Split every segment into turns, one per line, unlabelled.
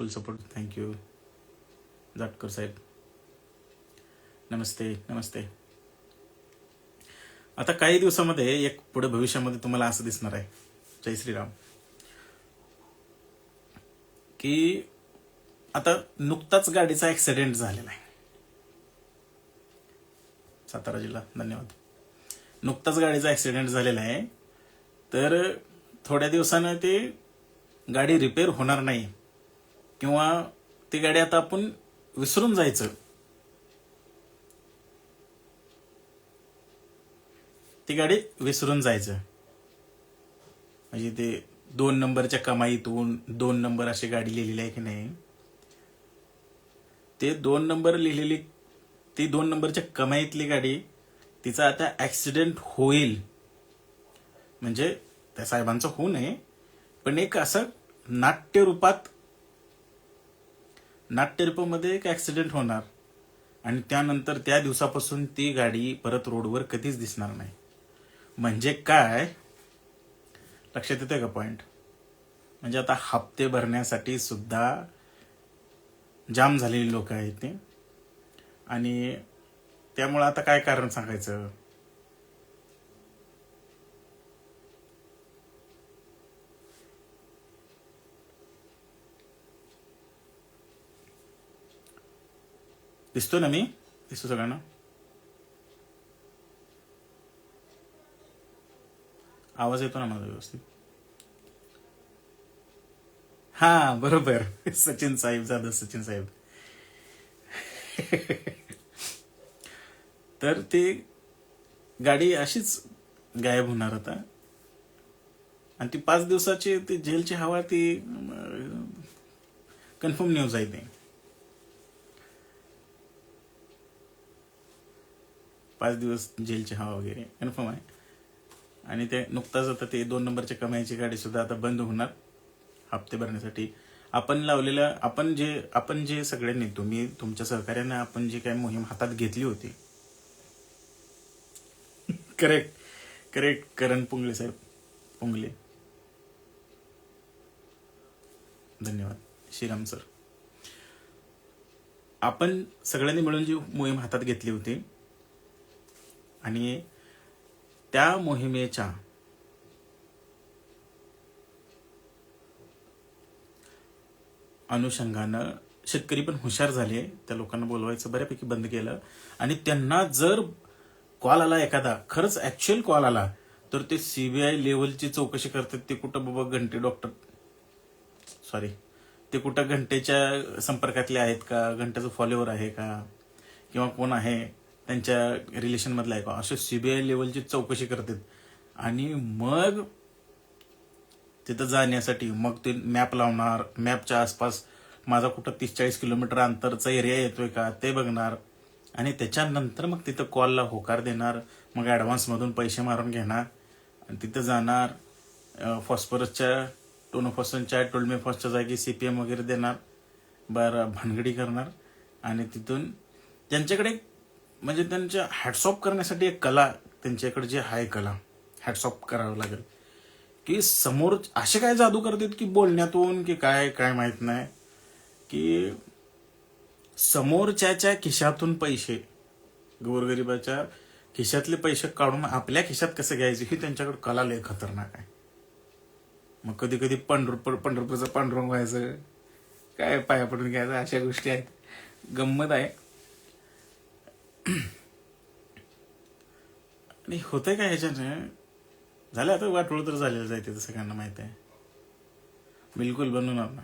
फुल support. Thank you Jatkar साहेब. नमस्ते नमस्ते. आता काही दिवसामध्ये एक पुढे भविष्यामध्ये तुम्हाला असं दिसणार आहे, जय श्रीराम, की आता नुकताच गाडीचा ऍक्सिडेंट झालेला आहे. सातारा जिल्हा, धन्यवाद. नुकताच गाडीचा ऍक्सिडेंट झालेला आहे, तर थोड्या दिवसानं ते गाडी रिपेअर होणार नाही किंवा ती गाडी आता आपण विसरून जायचं. ती गाडी विसरून जायचं म्हणजे ते 2 नंबरच्या कमाईतून 2 नंबर अशी गाडी लिहिलेली आहे की नाही, ते 2 नंबर लिहिलेली, ती 2 नंबरच्या कमाईतली गाडी, तिचा आता ऍक्सिडेंट होईल म्हणजे त्या साहेबांचं होऊ नये, पण एक असं नाट्यरूपामध्ये एक ऍक्सिडेंट होणार आणि त्यानंतर त्या दिवसापासून ती गाडी परत रोडवर कधीच दिसणार नाही. म्हणजे काय लक्षात येतोय का पॉइंट? म्हणजे आता हप्ते भरण्यासाठी सुद्धा जाम झालेली लोक आहेत ते, आणि त्यामुळे आता काय कारण सांगायचं? दिसतो ना मी? दिसतो सगळ्यांना? आवाज येतो ना माझा व्यवस्थित? हा बरोबर, सचिन साहेब, जाधव सचिन साहेब. तर ती गाडी अशीच गायब होणार आता, आणि ती 5 दिवसाची ती जेलची हवा, ती कन्फर्म न्यूज आहे. ती 5 दिवस जेलची हवा वगैरे कन्फर्म आहे. आणि ते नुकताच आता ते 2 नंबरच्या कमाईची गाडी सुद्धा आता बंद होणार हप्ते भरण्यासाठी. आपण लावलेल्या, आपण जे सगळ्यांनी, तुम्ही तुमच्या सहकार्याने आपण जी काही मोहीम हातात घेतली होती, करेक्ट करण पुंगळे साहेब, पुंगले, धन्यवाद. श्रीराम सर, आपण सगळ्यांनी मिळून जी मोहीम हातात घेतली होती आणि त्या मोहिमेच्या अनुषंगानं शेतकरी पण हुशार झाले. त्या लोकांना बोलवायचं बऱ्यापैकी बंद केलं, आणि त्यांना जर कॉल आला एखादा, खरंच ऍक्च्युअल कॉल आला, तर ते सीबीआय लेव्हलची चौकशी करतात. ते कुठं बाबा घंटे डॉक्टर, सॉरी, ते कुठं घंटेच्या संपर्कातले आहेत का, घंट्याचं फॉलोवर आहे का, किंवा कोण आहे त्यांच्या रिलेशन मधला आहे का, असे सीबीआय लेव्हलची चौकशी करतात. आणि मग तिथं जाण्यासाठी मग ते मॅप लावणार, मॅपच्या आसपास माझा कुठं 30-40 किलोमीटर अंतरचा एरिया येतोय का ते बघणार, आणि त्याच्यानंतर मग तिथं कॉलला होकार देणार. मग ऍडव्हान्स मधून पैसे मारून घेणार आणि तिथं जाणार, फॉस्फरसच्या, टोनोफॉसच्या, टोल्मेफॉसच्या जागी सीपीएम वगैरे देणार, बरं भानगडी करणार. आणि तिथून त्यांच्याकडे, म्हणजे त्यांच्या हॅट्सऑफ करण्यासाठी एक कला, त्यांच्याकडे जे आहे कला, हॅट्सऑफ करावं लागेल, की समोर असे काय जादू करतात की बोलण्यातून की काय माहित नाही, की समोरच्या खिशातून पैसे, गोरगरिबाच्या खिशातले पैसे काढून आपल्या खिशात कसं घ्यायचे ही त्यांच्याकडे कला लय खतरनाक आहे. मग कधी कधी पंढरपूरचं पांडुरंग व्हायचं, काय पाया पडून घ्यायचं, अशा गोष्टी आहेत. गंमत आहे. आणि होतंय काय ह्याच्याने, झालं आता वाटोळ तर झालेलं आहे, ते सगळ्यांना माहित आहे. बिलकुल बनवणार ना,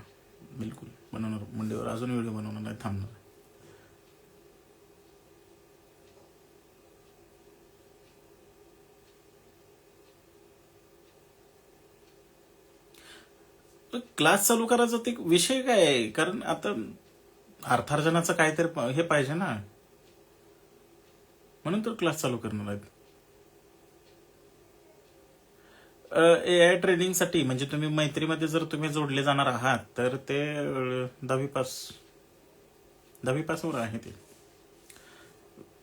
बिलकुल बनवणार. मंडेवर अजून व्हिडिओ बनवणार नाही, थांबणार. क्लास चालू करायचा ते विषय काय आहे, कारण आता अर्थार्जनाचं काहीतरी हे पाहिजे ना, म्हणून तर क्लास चालू करणार आहेत. एआय ट्रेनिंगसाठी, म्हणजे तुम्ही मैत्रीमध्ये जर तुम्ही जोडले जाणार आहात तर ते 10वी पासवर आहे ते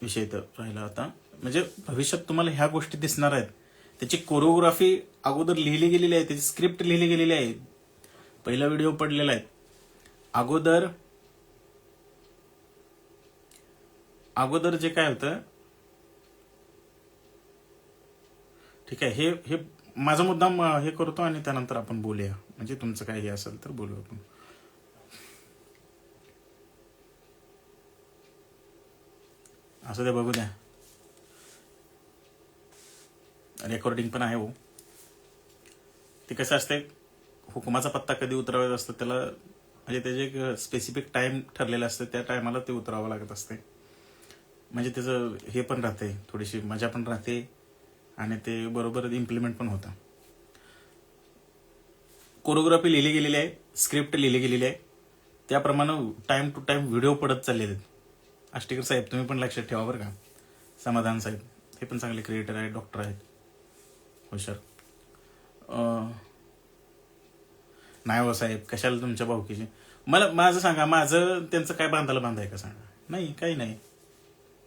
विषय. तर राहिला आता, म्हणजे भविष्यात तुम्हाला ह्या गोष्टी दिसणार आहेत. त्याची कोरिओग्राफी अगोदर लिहिली गेलेली आहे, त्याची स्क्रिप्ट लिहिली गेलेली आहे, पहिला व्हिडिओ पडलेला आहे. अगोदर अगोदर जे काय होतं, ठीक आहे, हे हे माझा मुद्दाम हे करतो आणि त्यानंतर आपण बोलूया. म्हणजे तुमचं काय हे असेल तर बोलू आपण. असं द्या, बघू द्या, रेकॉर्डिंग पण आहे हो. ते कसं असते, हुकुमाचा पत्ता कधी उतरवायचा असतो त्याला, म्हणजे त्याचे एक स्पेसिफिक टाइम ठरलेला असतं, त्या टायमाला ते उतरावं लागत असते. म्हणजे त्याचं हे पण राहते, थोडीशी मजा पण राहते आणि ते बरोबर इम्प्लिमेंट पण होतं. कोरिओग्राफी लिहिली गेलेली आहे, स्क्रिप्ट लिहिली गेलेली आहे, त्याप्रमाणे टाइम टू टाइम व्हिडिओ पडत चाललेले आहेत. आष्टीकर साहेब तुम्ही पण लक्षात ठेवा बरं का. समाधान साहेब हे पण चांगले क्रिएटर आहेत, डॉक्टर आहेत, हुशार. नाही हो साहेब, कशाला तुमच्या भाऊकीची. मला माझं सांगा, माझं त्यांचं काय बांधायला बांधाय का सांगा. नाही, काही नाही.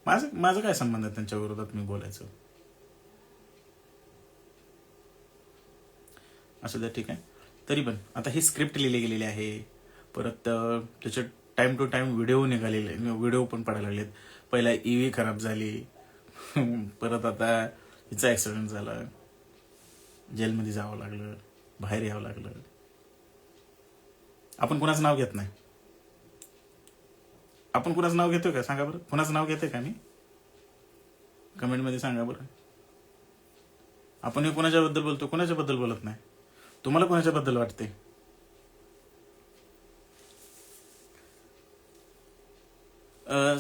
माझं माझं काय संबंध आहे त्यांच्या विरोधात मी बोलायचं. असं द्या, ठीक आहे. तरी पण आता ही स्क्रिप्ट लिहिली गेलेली आहे, परत त्याचे टाइम टू टाइम व्हिडिओ निघालेले, व्हिडिओ पण पडायला लागलेत. पहिला ईव्ही खराब झाली, परत आता हिचा ऍक्सिडेंट झाला, जेलमध्ये जावं लागलं, बाहेर यावं लागलं. आपण कुणाचं नाव घेत नाही. आपण कुणाचं नाव घेतोय का सांगा बरं. कुणाचं नाव घेतोय का मी, कमेंटमध्ये सांगा बरं. आपण हे कुणाच्याबद्दल बोलतो, कुणाच्याबद्दल बोलत नाही. तुम्हाला कुणाच्याबद्दल वाटते.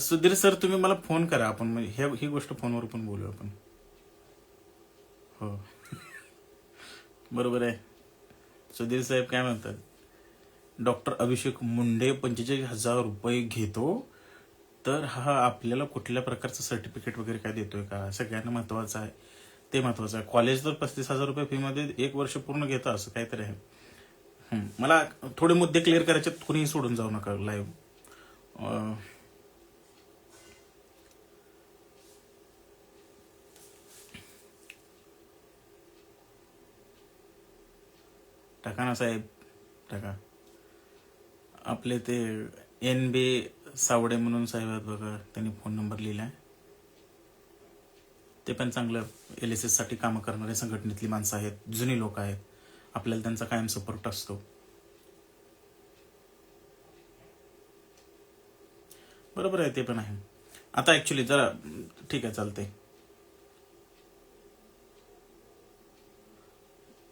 सुधीर सर तुम्ही मला फोन करा, आपण म्हणजे ही गोष्ट फोनवर पण बोलू आपण. हो बरोबर आहे. सुधीर साहेब काय म्हणतात, डॉक्टर अभिषेक मुंडे 45,000 रुपये घेतो, तर हा आपल्याला कुठल्या प्रकारचं सर्टिफिकेट वगैरे काय देतोय का, सगळ्यांना महत्वाचं आहे, ते महत्वाचं आहे. कॉलेज तर 35,000 रुपये फी मध्ये 1 वर्ष पूर्ण घेतं, असं काहीतरी आहे. मला थोडे मुद्दे क्लिअर करायचे, कुणीही सोडून जाऊ नका लाईव्ह. टाका ना साहेब, टाका. आपले ते NB सावडे म्हणून साहेब आहेत बघा, त्यांनी फोन नंबर लिहिलाय. ते पण चांगलं LSS साठी कामं करणारे संघटनेतली माणसं आहेत, जुनी लोक आहेत, आपल्याला त्यांचा कायम सपोर्ट असतो. बरोबर आहे, ते पण आहे. आता ऍक्च्युली जरा ठीक आहे, चालतंय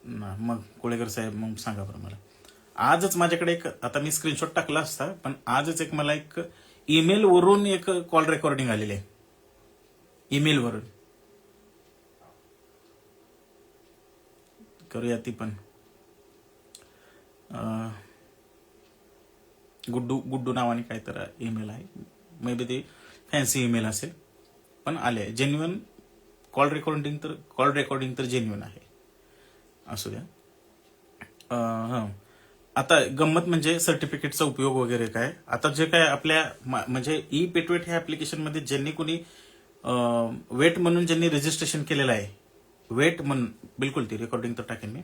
ना. मग कोळेकर साहेब, मग सांगा बरं मला. आजच माझ्याकडे एक, आता मी स्क्रीनशॉट टाकला असता, पण आजच एक मला एक ईमेल वरून एक कॉल रेकॉर्डिंग आलेली आहे, ईमेल वरून. करूया ती पण. गुड्डू गुड्डू नावाने काय तर ईमेल आहे, मे बी ते फॅन्सी ईमेल असेल, पण आले जेन्युइन. कॉल रेकॉर्डिंग तर जेन्युइन आहे. असू द्या. हां, आता गंमत म्हणजे सर्टिफिकेटचा उपयोग वगैरे काय. आता जे काय आपल्या म्हणजे ई पेटवेट ह्या ऍप्लिकेशनमध्ये ज्यांनी कोणी वेट म्हणून ज्यांनी रजिस्ट्रेशन केलेलं आहे, वेट म्हणून, बिलकुल ती रेकॉर्डिंग तर टाकेन मी.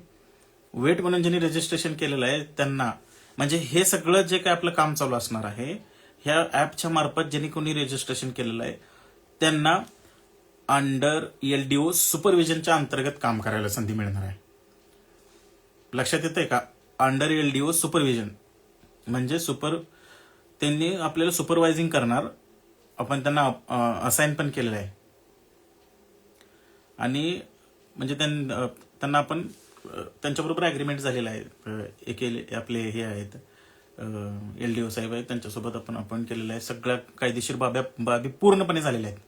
वेट म्हणून ज्यांनी रजिस्ट्रेशन केलेलं आहे त्यांना, म्हणजे हे सगळं जे काय आपलं काम चालू असणार आहे, ह्या ऍपच्या मार्फत ज्यांनी कोणी रजिस्ट्रेशन केलेलं आहे त्यांना अंडर LDO सुपरविजनच्या अंतर्गत काम करायला संधी मिळणार आहे. लक्षात येतंय का. अंडर LDO सुपरविजन म्हणजे त्यांनी आपल्याला सुपरवायझिंग करणार, आपण त्यांना असाइन पण केलेलं आहे. आणि म्हणजे त्यांना आपण त्यांच्याबरोबर अग्रीमेंट झालेला आहे. आपले हे आहेत LDO साहेब आहेत, त्यांच्यासोबत आपण अपॉइंट केलेलं आहे. सगळ्या कायदेशीर बाबी पूर्णपणे झालेल्या आहेत,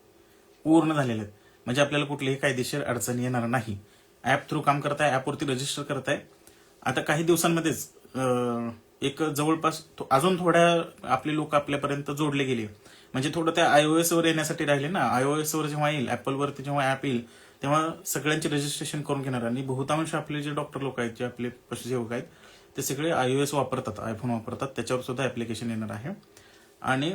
पूर्ण झालेल्या आहेत. म्हणजे आपल्याला कुठलीही कायदेशीर अडचण येणार नाही. ऍप थ्रू काम करताय, ऍपवरती रजिस्टर करताय. आता काही दिवसांमध्येच एक जवळपास अजून थोड्या आपले लोक आपल्यापर्यंत जोडले गेले, म्हणजे थोडं त्या iOS वर येण्यासाठी राहिले ना. iOS वर जेव्हा येईल, ऍपलवरती जेव्हा ऍप येईल, तेव्हा सगळ्यांचे रजिस्ट्रेशन करून घेणार. आणि बहुतांश आपले जे डॉक्टर लोक आहेत, जे आपले पशुसेवक आहेत, ते सगळे iOS वापरतात, आयफोन वापरतात, त्याच्यावर सुद्धा ऍप्लिकेशन येणार आहे. आणि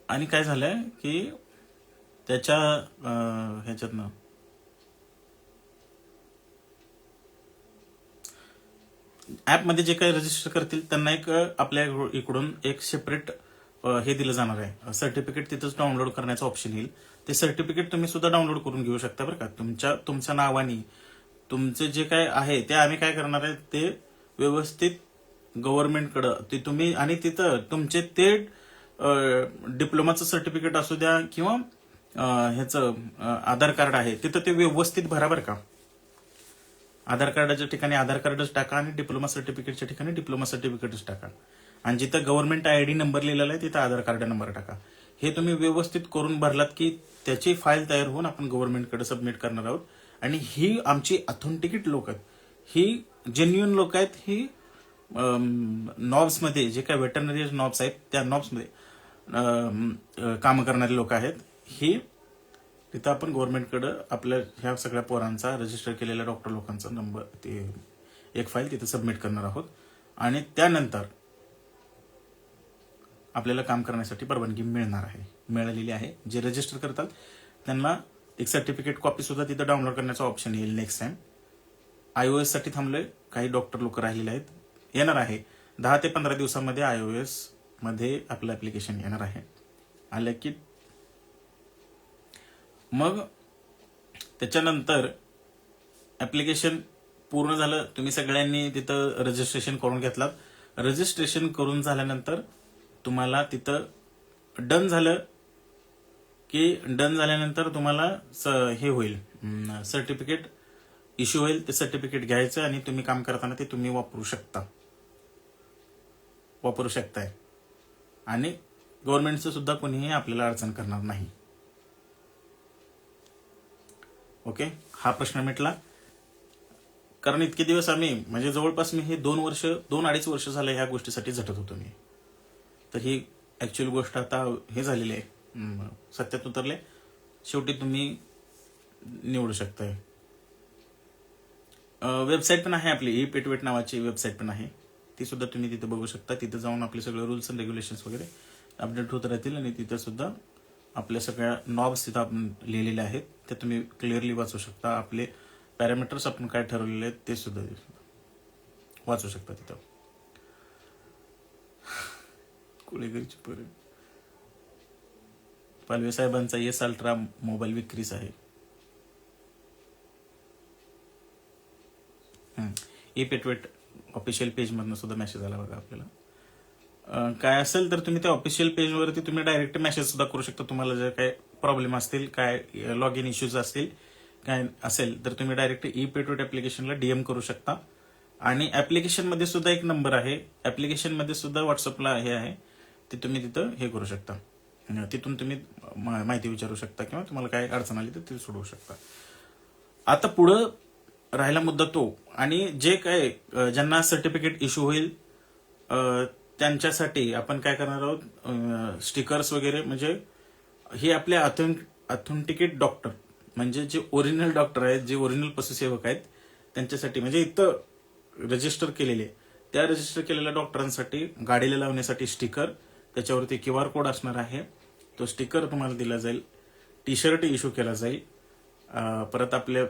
आणि काय झालंय की त्याच्या ह्याच्यातनं ऍपमध्ये जे काही रजिस्टर करतील त्यांना एक आपल्या इकडून एक सेपरेट हे दिलं जाणार आहे, सर्टिफिकेट तिथंच डाउनलोड करण्याचं ऑप्शन येईल. ते सर्टिफिकेट तुम्ही सुद्धा डाउनलोड करून घेऊ शकता बरं का. तुमच्या नावाने तुमचे जे काय आहे ते आम्ही काय करणार आहे ते व्यवस्थित गव्हर्नमेंटकडं ते तुम्ही, आणि तिथं तुमचे ते डिप्लोमाचं सर्टिफिकेट असू द्या किंवा ह्याचं आधार कार्ड आहे तिथं ते व्यवस्थित भरा बरं का. आधार कार्डाच्या ठिकाणी आधार कार्डच टाका आणि डिप्लोमा सर्टिफिकेटच्या ठिकाणी डिप्लोमा सर्टिफिकेटच टाका. आणि जिथं गव्हर्नमेंट आयडी नंबर लिहिलेला आहे तिथं आधार कार्ड नंबर टाका. हे तुम्ही व्यवस्थित करून भरलात की त्याची फाईल तयार होऊन आपण गव्हर्नमेंटकडे सबमिट करणार आहोत. आणि ही आमची ऑथेंटिकेट लोक आहेत, ही जेन्युइन लोक आहेत. ही नॉब्समध्ये जे काही वेटरनरी नॉब्स आहेत त्या नॉब्समध्ये काम करणारे लोक आहेत. ही तिथं आपण गव्हर्नमेंटकडे आपल्या ह्या सगळ्या पोरांचा रजिस्टर केलेल्या डॉक्टर लोकांचा नंबर ते एक फाईल तिथे सबमिट करणार आहोत. आणि त्यानंतर आपल्याला काम करण्यासाठी परवानगी मिळणार आहे, मिळालेली आहे. जे रजिस्टर करतात त्यांना एक सर्टिफिकेट कॉपी सुद्धा तिथं डाउनलोड करण्याचा ऑप्शन येईल नेक्स्ट टाइम. iOS साठी थांबलोय, काही डॉक्टर लोक राहिलेले आहेत, येणार आहे 10 ते 15 दिवसांमध्ये iOS मध्ये आपलं ऍप्लिकेशन येणार आहे. आलं की मग त्याच्यानंतर ऍप्लिकेशन पूर्ण झालं, तुम्ही सगळ्यांनी तिथं रजिस्ट्रेशन करून घेतलात. रजिस्ट्रेशन करून झाल्यानंतर तुम्हाला तिथं डन झालं की डन झाल्यानंतर तुम्हाला हे होईल, सर्टिफिकेट इश्यू होईल. ते सर्टिफिकेट घ्यायचं आणि तुम्ही काम करताना ते तुम्ही वापरू शकताय. आणि गव्हर्नमेंटचं सुद्धा कोणीही आपल्याला अडचण करणार नाही. ओके, हा प्रश्न मिटला. कारण इतके दिवस आम्ही म्हणजे जवळपास मी हे 2-2.5 वर्ष झालं ह्या गोष्टीसाठी झटत होतो मी. तर ही ऍक्च्युअल गोष्ट आता हे झालेली आहे, सत्यात उतरले. शेवटी तुम्ही निवडू शकताय. वेबसाईट पण आहे आपली, ई-पेटवेट नावाची वेबसाईट पण आहे, ती सुद्धा तुम्ही तिथे बघू शकता. तिथे जाऊन आपले सगळे रूल्स अँड रेग्युलेशन्स वगैरे अपडेट होत राहतील. आणि तिथे सुद्धा आपल्या सगळ्या नॉब्स तिथं आपण लिहिलेले आहेत ते तुम्ही क्लिअरली वाचू शकता. आपले पॅरामीटर्स आपण काय ठरवलेले आहेत ते सुद्धा वाचू शकता तिथं. कुळेगरीची पोरे पालवे साहेबांचा येस अल्ट्रा मोबाईल विक्रीस आहे. ई-पेटवेट ऑफिशियल पेज मधनं सुद्धा मेसेज आला बघा आपल्याला. काय असेल तर तुम्ही त्या ऑफिशियल पेजवरती तुम्ही डायरेक्ट मेसेज सुद्धा करू शकता. तुम्हाला जर काय प्रॉब्लेम असतील, काय लॉग इन इश्यूज असतील, काय असेल तर तुम्ही डायरेक्ट ई-पेटवेट ऍप्लिकेशनला डीएम करू शकता. आणि ऍप्लिकेशन मध्ये सुद्धा एक नंबर आहे, ऍप्लिकेशन मध्ये सुद्धा व्हॉट्सअपला हे आहे, ते तुम्ही तिथं हे करू शकता. तिथून तुम्ही माहिती विचारू शकता किंवा तुम्हाला काय अडचण आली तर ती सोडवू शकता. आता पुढं राहिला मुद्दा तो, आणि जे काय ज्यांना सर्टिफिकेट इश्यू होईल त्यांच्यासाठी आपण काय करणार आहोत, स्टिकर्स वगैरे. म्हणजे हे आपले ऑथेंटिकेट डॉक्टर म्हणजे जे ओरिजिनल डॉक्टर आहेत, जे ओरिजिनल पशुसेवक आहेत त्यांच्यासाठी, म्हणजे इथं रजिस्टर केलेले, त्या रजिस्टर केलेल्या डॉक्टरांसाठी गाडीला लावण्यासाठी स्टिकर, त्याच्यावरती QR कोड असणार आहे. तो स्टिकर तुम्हाला दिला जाईल. टी-शर्ट इश्यू केला जाईल. परत आपल्या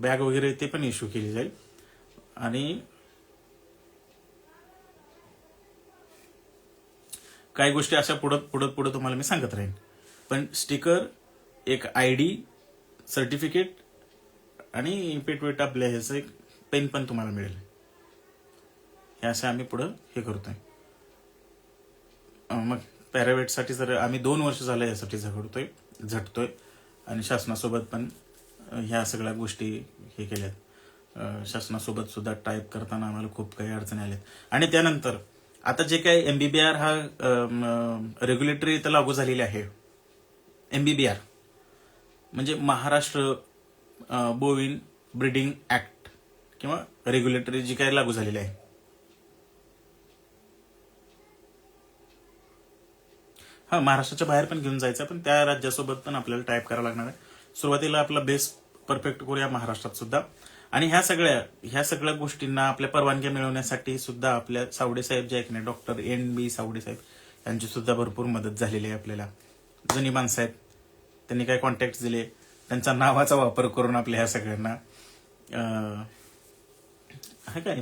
बॅग वगैरे ते पण इश्यू केली जाईल. आणि काही गोष्टी अशा पुढे तुम्हाला मी सांगत राहीन. पण स्टिकर, एक ID, सर्टिफिकेट आणि पेटवेट आपल्या ह्याचं एक पेन पण तुम्हाला मिळेल. हे असं आम्ही पुढं हे करतोय. मग पॅरावेटसाठी तर आम्ही 2 वर्ष झालं यासाठी झटतोय आणि शासनासोबत पण ह्या सगळ्या गोष्टी हे केल्यात. शासनासोबत सुद्धा टाईप करताना आम्हाला खूप काही अडचणी आल्यात. आणि त्यानंतर आता जे काही MBBR हा रेग्युलेटरी इथं लागू झालेली आहे. MBBR म्हणजे महाराष्ट्र बोविन ब्रीडिंग ऍक्ट किंवा रेग्युलेटरी जी काही लागू झालेली आहे. हा, महाराष्ट्राच्या बाहेर पण घेऊन जायचं, पण त्या राज्यासोबत पण आपल्याला टाईप करावं लागणार आहे. सुरुवातीला आपला बेस परफेक्ट करूया महाराष्ट्रात सुद्धा. आणि ह्या सगळ्या गोष्टींना आपल्या परवानग्या मिळवण्यासाठी सुद्धा आपल्या सावडे साहेब जे आहेत ना, डॉक्टर NB सावडे साहेब, यांची सुद्धा भरपूर मदत झालेली आहे आपल्याला. जुनी माणसं आहेत, त्यांनी काय कॉन्टॅक्ट दिले, त्यांचा नावाचा वापर करून आपल्या ह्या सगळ्यांना आहे काय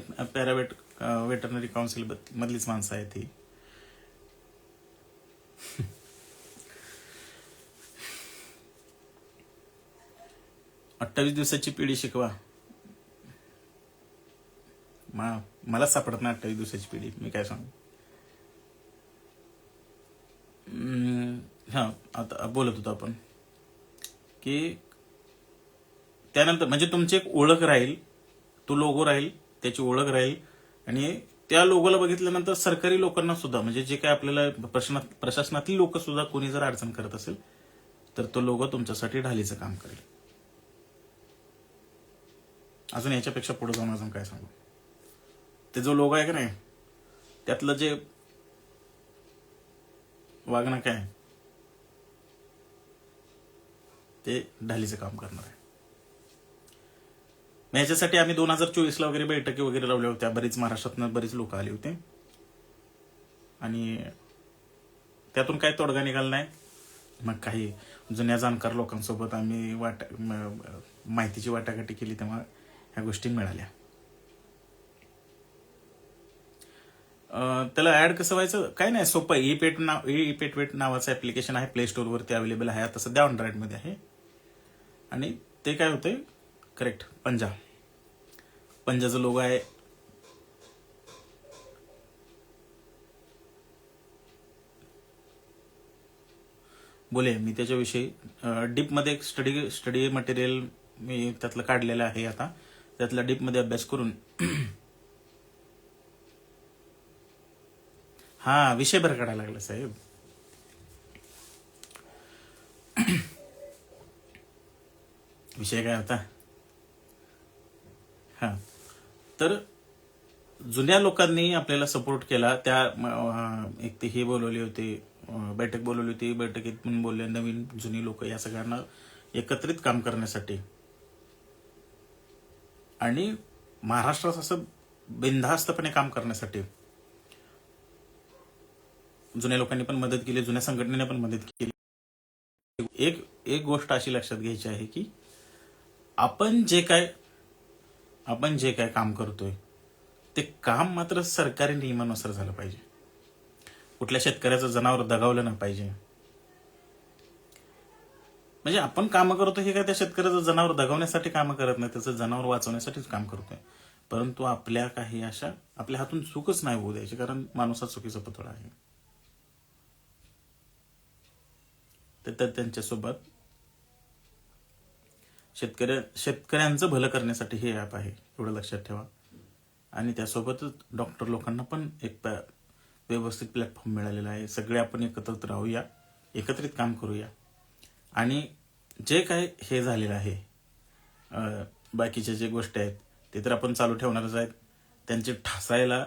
वेटरनरी काउन्सिल मधलीच माणसं आहेत ती. 28 दिवसाची पिढी शिकवा. मला सापडत नाही 28 दिवसाची पिढी, मी काय सांगू. हा, आता बोलत होतो आपण की त्यानंतर म्हणजे तुमची एक ओळख राहील, तो लोगो राहील, त्याची ओळख राहील. आणि त्या लोगोला बघितल्यानंतर सरकारी लोकांना सुद्धा, म्हणजे जे काय आपल्याला प्रशासनातील लोक सुद्धा कोणी जर अडचण करत असेल तर तो लोगो तुमच्यासाठी ढालीचं काम करेल. अजून याच्यापेक्षा पुढे जाऊन अजून काय सांगू. ते जो लोगो आहे का नाही, त्यातलं जे वागणं काय ते ढालीचं काम करणार आहे. याच्यासाठी आम्ही 2024 वगैरे बैठकी वगैरे लावल्या होत्या. महाराष्ट्रातनं बरीच लोक आली होते आणि त्यातून काही तोडगा निघाला नाही. मग काही जुन्या जाणकार लोकांसोबत आम्ही माहितीची वाटाघाटी केली, तेव्हा ह्या गोष्टी मिळाल्या. त्याला ऍड कसं व्हायचं काय नाही, सोपं आहे. ई-पेट नावाचं ऍप्लिकेशन आहे, प्ले स्टोर वरती अवेलेबल आहे. आता सध्या अँड्रॉइड मध्ये आहे. आणि ते काय होतंय, करेक्ट पंजाचा लोगो आहे. बोले मी त्याच्याविषयी डीप मध्ये एक स्टडी मटेरियल मी त्यातलं काढलेलं आहे. आता त्यातला डीप मध्ये अभ्यास करून हा विषय भर काढायला लागला साहेब. विषय काय होता, हा तर जुन्या लोकांनी आपल्याला सपोर्ट केला. त्या एक ते हे बोलवले होते, बैठक बोलवली होती. बैठकीत पण बोलले नवीन जुनी लोक या सगळ्यांना एकत्रित काम करण्यासाठी आणि महाराष्ट्रात असं बिनधास्तपणे काम करण्यासाठी जुन्या लोकांनी पण मदत केली, जुन्या संघटनेने पण मदत केली. एक गोष्ट अशी लक्षात घ्यायची आहे की आपण जे काय काम करतोय ते काम मात्र सरकारी नियमानुसार झालं पाहिजे. कुठल्या शेतकऱ्याचं जनावर दगावलं नाही पाहिजे. म्हणजे आपण काम करतो हे काय त्या शेतकऱ्याचं जनावर दगावण्यासाठी काम करत नाही, त्याचं जनावर वाचवण्यासाठीच काम करतोय. परंतु आपल्या काही अशा आपल्या हातून चूकच नाही होऊ द्यायची, कारण माणूस हा चुकीचा पुतळा आहे. तर त्यांच्यासोबत शेतकऱ्यांचं भलं करण्यासाठी हे ऍप आहे, एवढं लक्षात ठेवा. आणि त्यासोबतच डॉक्टर लोकांना पण एक व्यवस्थित प्लॅटफॉर्म मिळालेला आहे. सगळे आपण एकत्रित राहूया, एकत्रित काम करूया. आणि जे काय हे झालेलं आहे, बाकीच्या जे गोष्टी आहेत ते तर आपण चालू ठेवणारच आहेत. त्यांचे ठासायला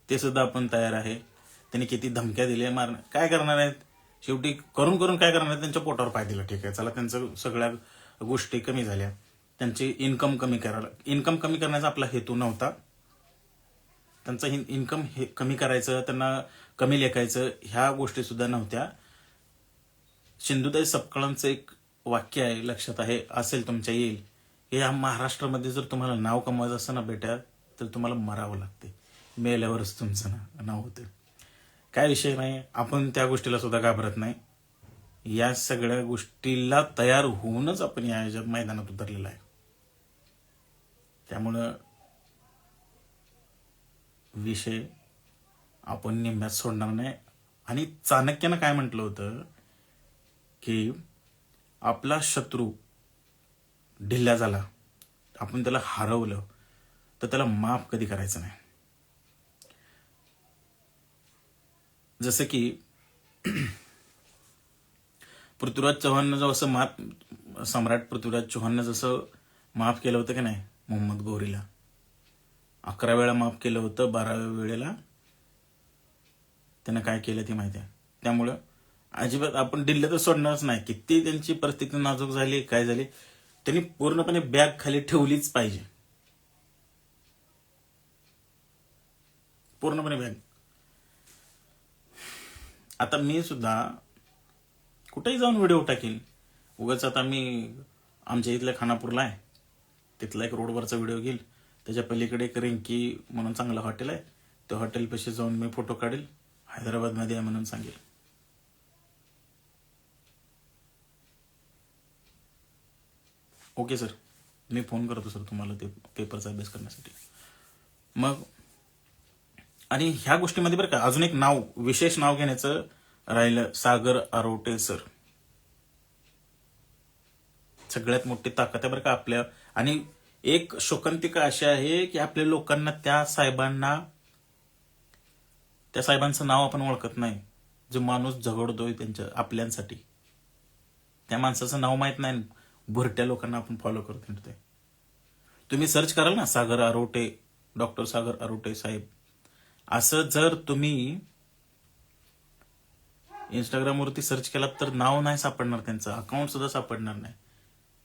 ते सुद्धा आपण तयार आहे. त्यांनी किती धमक्या दिल्या, मारणार काय करणार आहेत, शेवटी करून काय करणार आहेत, त्यांच्या पोटावर पाय दिला. ठीक आहे, चला त्यांचं सगळ्या गोष्टी कमी झाल्या, त्यांची इन्कम कमी करण्याचा आपला हेतू नव्हता. त्यांचं इन्कम कमी करायचं, त्यांना कमी लेखायचं, ह्या गोष्टी सुद्धा नव्हत्या. सिंधुताई सपकाळांचं एक वाक्य आहे, लक्षात आहे असेल तुमच्या, येईल, या महाराष्ट्रामध्ये जर तुम्हाला नाव कमवायचं असं ना बेटा, तर तुम्हाला मरावं लागते. मेल्यावरच तुमचं नाव होते. काय विषय नाही, आपण त्या गोष्टीला सुद्धा घाबरत नाही. या सगळ्या गोष्टीला तयार होऊनच आपण या मैदानात उतरलेला आहे. त्यामुळं विषय आपण निम्म्यात सोडणार नाही. आणि चाणक्यानं काय म्हटलं होतं की आपला शत्रू ढिल्ला झाला, आपण त्याला हरवलं तर त्याला माफ कधी करायचं नाही. जसं की पृथ्वीराज चव्हाणनं जसं सम्राट पृथ्वीराज चव्हाणनं जसं माफ केलं होतं की नाही मोहम्मद घोरीला, 11 वेळा माफ केलं होतं, 12व्या वेळेला त्यानं काय केलं ते माहिती आहे. त्यामुळं अजिबात आपण दिल्लं तर सोडणारच नाही. किती त्यांची परिस्थिती नाजूक झाली, काय झाली, त्यांनी पूर्णपणे बॅग खाली ठेवलीच पाहिजे, पूर्णपणे बॅग. आता मी सुद्धा कुठेही जाऊन व्हिडिओ टाकेल, उगाच आता मी आमच्या इथल्या खानापूरला आहे, तिथला एक रोडवरचा व्हिडिओ घेईल, त्याच्या पलीकडे एक रिंकी म्हणून चांगलं हॉटेल आहे, त्या हॉटेलपाशी जाऊन मी फोटो काढेल, हैदराबादमध्ये आहे म्हणून सांगेल. ओके सर, मी फोन करतो सर तुम्हाला ते पेपरचा अभ्यास करण्यासाठी. मग आणि ह्या गोष्टीमध्ये बरं का अजून एक नाव, विशेष नाव घेण्याचं राहिलं, सागर आरोटे सर. सगळ्यात मोठी ताकद आहे बरं का आपल्या. आणि एक शोकांतिका अशी आहे की आपल्या लोकांना त्या साहेबांचं नाव आपण ओळखत नाही, जो माणूस झगडतोय त्यांच्या आपल्यांसाठी. त्या माणसाचं नाव माहित नाही, भुरट्या लोकांना आपण फॉलो करत हिंडतोय. तुम्ही सर्च कराल ना सागर आरोटे, डॉक्टर सागर आरोटे साहेब, असं जर तुम्ही इंस्टाग्रामवरती सर्च केलात तर नाव नाही सापडणार, त्यांचं अकाउंट सुद्धा सापडणार नाही.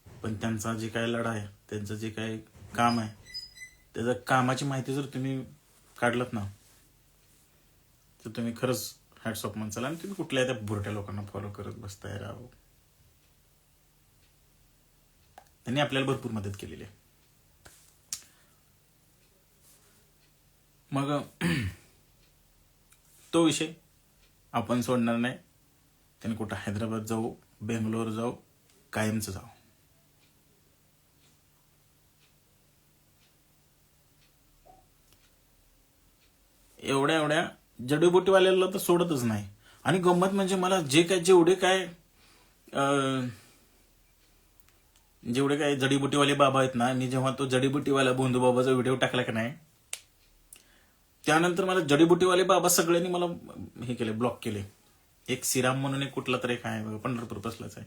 पण त्यांचा जे काय लढा आहे, त्यांचं जे काय काम आहे, त्याच्या कामाची माहिती जर तुम्ही काढलात ना, तर तुम्ही खरंच हॅट्स ऑफ म्हणसाल. आणि तुम्ही कुठल्या त्या बुरट्या लोकांना फॉलो करत बसताय राव. त्यांनी आपल्याला भरपूर मदत केलेली आहे. मग तो विषय आपण सोडणार नाही. त्यांनी कुठं हैदराबाद जाऊ, बेंगलोर जाऊ, कायमचं जाऊ. एवढ्या जडीबुटीवाल्याला तर सोडतच नाही. आणि गंमत म्हणजे मला जेवढे काय जडीबुटीवाले बाबा आहेत ना, मी जेव्हा तो जडीबुटीवाला भोंदू बाबाचा व्हिडिओ टाकला का नाही, त्यानंतर मला जडीबुटीवाले बाबा सगळ्यांनी मला हे केले, ब्लॉक केले. एक श्रीराम म्हणून एक कुठला तरी एक आहे, पंढरपूर पासलाच आहे,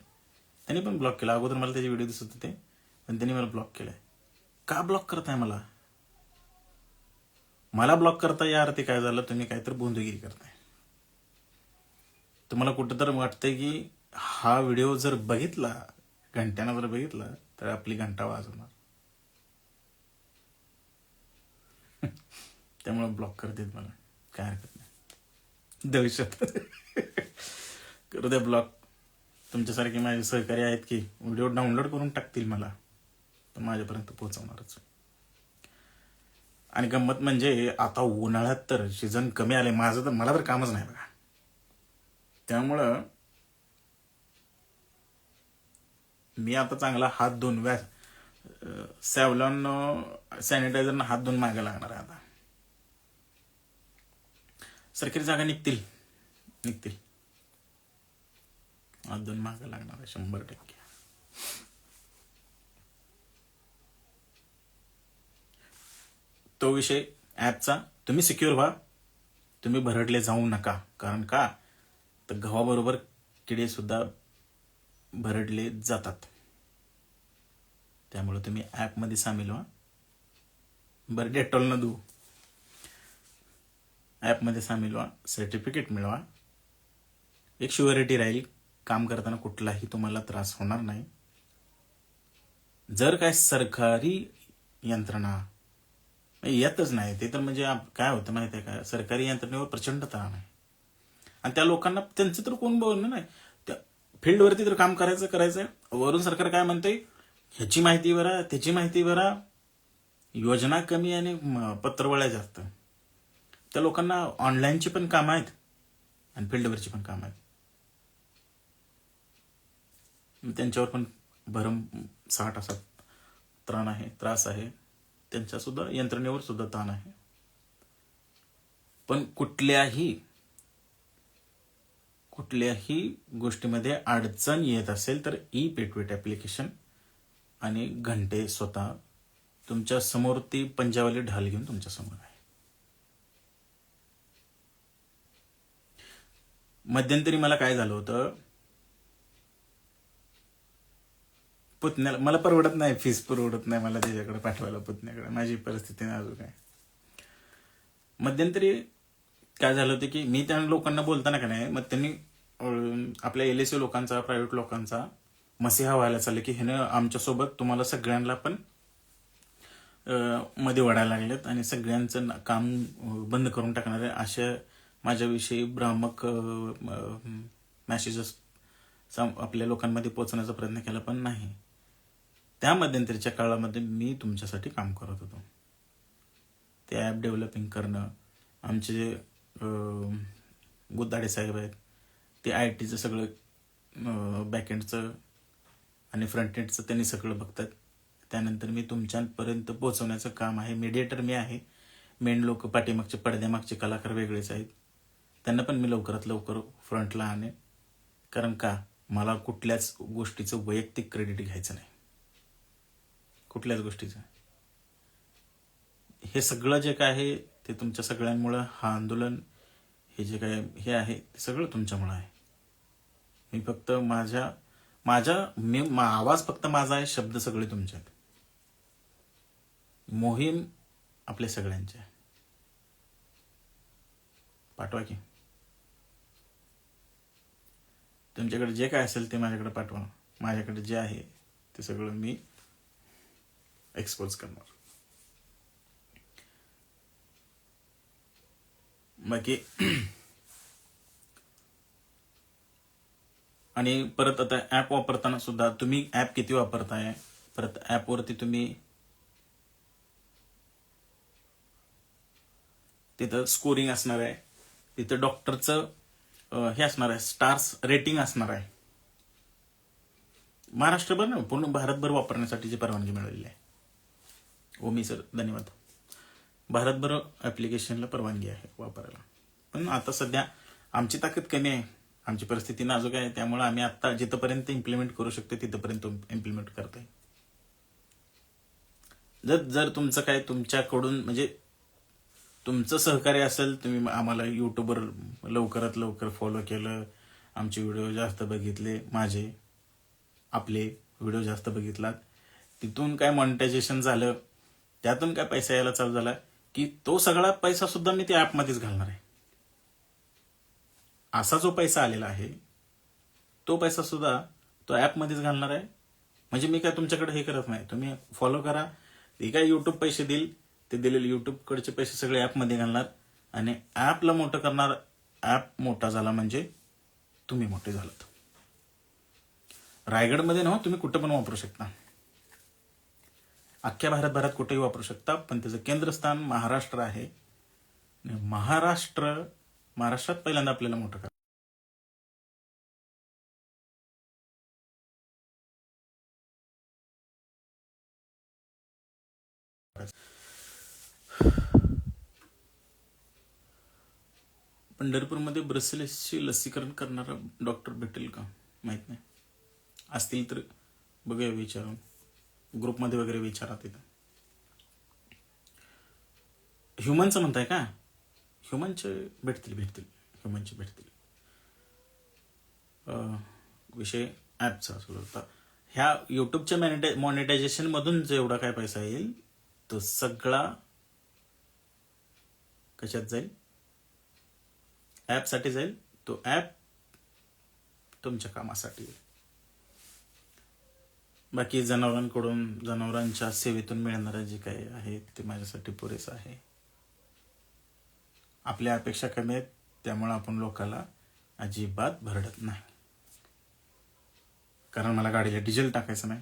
त्यांनी पण ब्लॉक केला. अगोदर मला त्याचे व्हिडिओ दिसत होते पण त्यांनी मला ब्लॉक केलाय. का ब्लॉक करताय मला ब्लॉक करता या अर्थी काय झालं, तुम्ही काहीतरी भोंदूगिरी करताय. तुम्हाला कुठं तर वाटतंय की हा व्हिडिओ जर बघितला, घंट्यानं जर बघितला तर आपली घंटा वाजवणार. त्यामुळे ब्लॉक करतात मला, काय हरकत नाही, दहशत. करू द्या ब्लॉक. तुमच्यासारखे माझे सहकारी आहेत की व्हिडिओ डाउनलोड करून टाकतील मला, तर माझ्यापर्यंत पोहोचवणारच. आणि गंमत म्हणजे आता उन्हाळ्यात तर सीझन कमी आले, मला तर कामच नाही बघा. त्यामुळं मी आता चांगला हात धुवून सॅव्हलॉन सॅनिटायझरनं हात धुवून मागे लागणार आहे. आता सरकारी जागा निघतील, हात धुवून मागे लागणार आहे 100%. तो विषय ऍपचा. तुम्ही सिक्युअर व्हा, तुम्ही भरडले जाऊ नका. कारण का तर गव्हाबरोबर किडे सुद्धा भरडले जातात. त्यामुळे तुम्ही ऍपमध्ये सामील व्हा. बरं, डेटॉल न धू, ऍपमध्ये सामील व्हा, सर्टिफिकेट मिळवा. एक शुअरिटी राहील, काम करताना कुठलाही तुम्हाला त्रास होणार नाही. जर काय सरकारी यंत्रणा येतच नाही, ते तर म्हणजे काय होतं माहिती आहे का, सरकारी यंत्रणेवर प्रचंड ताण आहे. आणि त्या लोकांना त्यांचं तर कोण बोलणं नाही, त्या फील्डवरती तर काम करायचं. वरून सरकार काय म्हणते, ह्याची माहिती भरा, त्याची माहिती भरा, योजना कमी आणि पत्रवळ्या जास्त. त्या लोकांना ऑनलाईनची पण कामं आहेत आणि फील्डवरची पण कामं आहेत. त्यांच्यावर पण भरमसाठ असा त्रास आहे. त्यांच्या सुद्धा यंत्रणेवर सुद्धा ताण आहे. पण कुठल्याही गोष्टीमध्ये अडचण येत असेल तर ई-पेटवेट ऍप्लिकेशन आणि घंटे स्वतः तुमच्या समोर, ती पंजावाली ढाल घेऊन तुमच्या समोर आहे. मध्यंतरी मला काय झालं होतं, पुतण्याला मला परवडत नाही, फीस परवडत नाही मला त्याच्याकडे पाठवायला, पुतण्याकडे. माझी परिस्थिती नाजूक आहे. मध्यंतरी काय झालं होतं की मी त्या लोकांना बोलताना का नाही, मग त्यांनी आपल्या LSA लोकांचा, प्रायव्हेट लोकांचा मसिहा व्हायला चालले की ह्यानं आमच्यासोबत तुम्हाला सगळ्यांना पण मध्ये वाढायला लागलेत आणि सगळ्यांचं काम बंद करून टाकणार आहे, अशा माझ्याविषयी भ्रामक मॅसेजेस आपल्या लोकांमध्ये पोहोचण्याचा प्रयत्न केला. पण नाही, त्या मध्यंतरीच्या काळामध्ये मी तुमच्यासाठी काम करत होतो. ते ॲप डेव्हलपिंग करणं. आमचे जे गुद्दाडे साहेब आहेत ते IT चं सगळं बॅकएंडचं आणि फ्रंट एंडचं त्यांनी सगळं बघतात. त्यानंतर मी तुमच्यापर्यंत पोहोचवण्याचं काम आहे. मीडिएटर मी आहे. मेन लोक पाठीमागचे पडद्यामागचे कलाकार वेगळेच आहेत. त्यांना पण मी लवकरात लवकर फ्रंटला आणेन. कारण का मला कुठल्याच गोष्टीचं वैयक्तिक क्रेडिट घ्यायचं नाही, कुठल्याच गोष्टीचं. हे सगळं जे काय आहे ते तुमच्या सगळ्यांमुळं, हा आंदोलन हे जे काय हे आहे ते सगळं तुमच्यामुळं आहे. मी फक्त आवाज फक्त माझा आहे, शब्द सगळे तुमचे आहेत. मोहीम आपल्या सगळ्यांची आहे. पाठवा की तुमच्याकडे जे काय असेल ते माझ्याकडे पाठवा. माझ्याकडे जे आहे ते सगळं मी एक्सपोज करणार. बाकी आणि परत आता ॲप वापरताना सुद्धा तुम्ही ॲप किती वापरताय, परत ॲपवरती तुम्ही तिथं स्कोरिंग असणार आहे, तिथं डॉक्टरचं हे असणार आहे, स्टार्स रेटिंग असणार आहे. महाराष्ट्रभर ना पूर्ण भारतभर वापरण्यासाठी जी परवानगी मिळालेली आहे. ओमी सर धन्यवाद. भारतभर ॲप्लिकेशनला परवानगी आहे वापरायला. पण आता सध्या आमची ताकद कमी आहे, आमची परिस्थिती नाजूक आहे. त्यामुळे आम्ही आता जिथपर्यंत इम्प्लिमेंट करू शकतो तिथपर्यंत इम्प्लिमेंट करतोय. जर तुमचं काय तुमच्याकडून म्हणजे तुमचं सहकार्य असेल, तुम्ही आम्हाला यूट्यूबवर लवकरात लवकर फॉलो केलं, आमचे व्हिडिओ जास्त बघितले, आपले व्हिडिओ जास्त बघितलात, तिथून काय मॉनिटायझेशन झालं, त्यातून काय पैसा यायला चालू झाला की तो सगळा पैसा सुद्धा मी त्या ॲपमध्येच घालणार आहे. असा जो पैसा आलेला आहे तो पैसा सुद्धा तो ॲपमध्येच घालणार आहे. म्हणजे मी काय तुमच्याकडे हे करत नाही, तुम्ही फॉलो करा, ते काय युट्यूब पैसे देईल, ते दिलेले युट्यूबकडचे पैसे सगळे ॲपमध्ये घालणार आणि ॲपला मोठं करणार. ॲप मोठा झाला म्हणजे तुम्ही मोठे झालात. रायगडमध्ये ना तुम्ही कुठं पण वापरू शकता, अख्ख्या भारतभरात कुठेही वापरू शकता, पण त्याचं केंद्रस्थान महाराष्ट्र आहे. महाराष्ट्रात पहिल्यांदा आपल्याला मोठं करा. पंढरपूरमध्ये ब्रुसेलोसचे लसीकरण करणारा डॉक्टर भेटेल का माहित नाही. असतील तर बघूया, विचारून ग्रुपमध्ये वगैरे विचारा. तिथं ह्युमनचं म्हणताय का? ह्युमनचे भेटतील. विषय ॲपचा असं होता. ह्या युट्यूबच्या मॉनिटायझेशन मधून जेवढा काय पैसा येईल तो सगळा कशात जाईल? ॲपसाठी जाईल. तो ॲप तुमच्या कामासाठी येईल. बाकी जनावरांच्या सेवेतून मिळणारं जे काही आहे ते माझ्यासाठी पुरेसं आहे. आपल्या अपेक्षा कमी आहेत, त्यामुळे आपण लोकांना अजिबात भरडत नाही. कारण मला गाडीला डिझेल टाकायचं नाही.